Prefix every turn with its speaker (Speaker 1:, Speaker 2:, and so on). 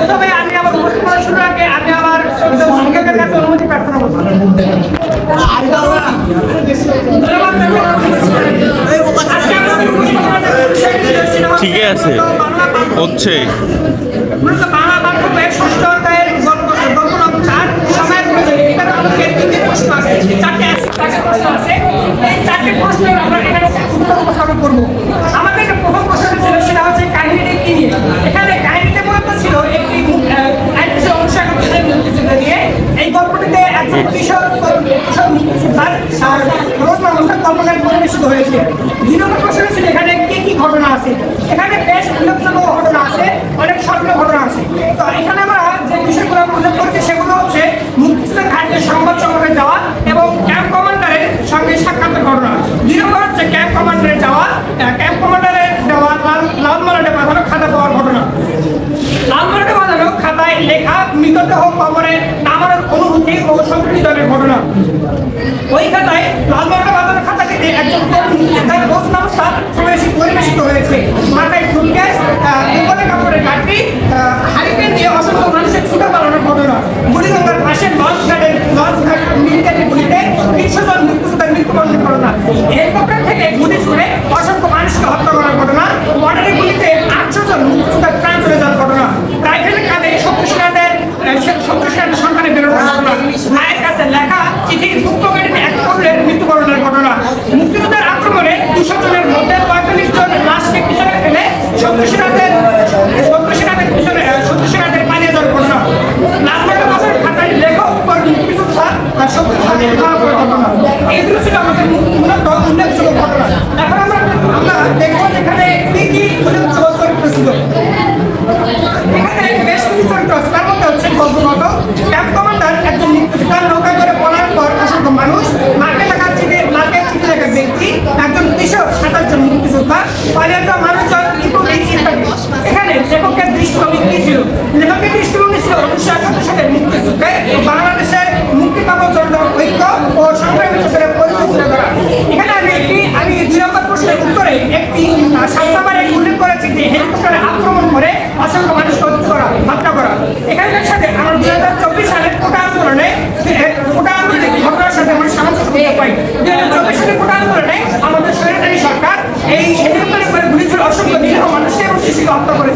Speaker 1: তবে আমি আমার উপস্থাপনা শুরুর আগে আমি আমার শিক্ষকের কাছে অনুমতি প্রার্থনা করছি।
Speaker 2: ঠিকই আছে, হচ্ছে
Speaker 1: মূলত বাংলা মাধ্যমে ষষ্ঠ অধ্যায়ের গল্প নম্বর 4 সময়ের প্রয়োজন। এখানে আমাদের 3টি প্রশ্ন আছে, 4টি প্রশ্ন আছে। এই 4টি প্রশ্নের আমরা এখানে উত্তর উপস্থাপন করব। আমাদের যে প্রথম প্রশ্নটা ছিল সেটা হচ্ছে কাহিনীটি কি নিয়ে। এখানে কাহিনীতে মূলত ছিল একটি অনুসারীদের মুক্তিযুদ্ধ নিয়ে। এই গল্পটিতে একজন কিশোর মুক্তিযোদ্ধার রোজনার অবস্থান কল্পনায় পরিবেশিত হয়েছে। দুই নম্বর প্রশ্ন ছিল এখানে কি কি ঘটনা আছে। এখানে বেশ উল্লেখযোগ্য ঘটনা আছে, অনেক স্বপ্নের ঘটনা আছে। তো এখানে আমরা যে বিষয়গুলো উল্লেখ করেছি সেগুলো হচ্ছে মুক্তিযুদ্ধের ঘাটে সংবাদ সংগ্রহে যাওয়া এবং ক্যাম্প কমান্ডারের সঙ্গে সাক্ষাতের ঘটনা। দুই নম্বর হচ্ছে ক্যাম্প কমান্ডারে যাওয়া, ক্যাম্প কমান্ডারে যাওয়া লাল মালাটে বাঁধানো খাতা পাওয়ার ঘটনা। লাল মালাটে বাঁধানো খাতায় লেখা মৃতদেহ কবরে নামানোর অনুভূতি ও সংকৃতিদানের ঘটনা। ওই খাতায় লাল মালাটে বাঁধানো খাতাটিতে একজন মুক্তিযোদ্ধার পোস্ট নামসা পরিবেশিত হয়েছে। মাথায় সুটকেস, উপরে কাপড়ের গাঠি, হারিকেন দিয়ে অসংখ্য মানুষের ছুটে পালানোর ঘটনা। বুড়িগঙ্গার পাশে লঞ্চঘাট মিলিটারি গুলিতে 300 জন মুক্তিযোদ্ধার মৃত্যুবরণের ঘটনা। হেলিকপ্টার থেকে গুলি ছুড়ে অসংখ্য মানুষকে হত্যা করার ঘটনা। বর্ডারের গুলিতে 800 জন মুক্তিযোদ্ধার প্রাণ চলে যাওয়ার ঘটনা। রাইফেলের কাঁধে শত্রু সেনাদের সন্তানে বেরোনোর ঘটনা। মায়ের কাছে লেখা চিঠির গুপ্তকারীতে এক তরুণের মৃত্যুবরণের ঘটনা। মুক্তিযোদ্ধার আক্রমণে 200 জনের মধ্যে 45 জন লাশকে পিছনে ফেলে শত্রু সেনাদের পালিয়ে যাওয়ার ঘটনা। লালমাটা বাজার খাতায় লেখক মুক্তিযোদ্ধা শত্রু হাতের ধরা পড়ার ঘটনা। এইগুলো ছিল আমাদের মূলত উল্লেখযোগ্য ঘটনা। এখন আমরা দেখবো এখানে কি কি উল্লেখযোগ্য চরিত্র ছিল। এখানে বেশ কিছু চরিত্র আছে, তার মধ্যে হচ্ছে গল্পগত ক্যাম্প কমান্ডার একজন মুক্তিযোদ্ধার নৌকা করে পলার পর অসংখ্য মানুষ, মার্কে চিঠি লেখা ব্যক্তি, একজন কৃষক, 27 জন মুক্তিযোদ্ধা, পালিয়ে যাওয়া মানুষজন ইত্যাদি। এখানে লেখকের দৃষ্টিভঙ্গি কি ছিল? লেখকের দৃষ্টিভঙ্গি ছিল 1971 সালের মুক্তিযুদ্ধে বাংলাদেশের মুক্তি পাওয়ার জন্য ঐক্য ও সংগ্রামের ক্ষেত্রে পরিচয় তুলে ধরা। এখানে আমি 2 নম্বর প্রশ্নের উত্তরে একটি সাতবার উল্লেখ করেছি যে হেলিকপ্টারে আক্রমণ করে অসংখ্য মানুষ হত্যা করা। এখানকার সাথে আমরা 2024 সালের কোটা আন্দোলনে ঘটনার সাথে আমরা সামঞ্জস্য পাই। 2024 সালের কোটা আন্দোলনে আমাদের স্বৈরাচারী সরকার এই হেলিকপ্টারে করে গুলি ছুড়ে অসংখ্য নিরীহ মানুষকে এবং শিশুকে হত্যা করে।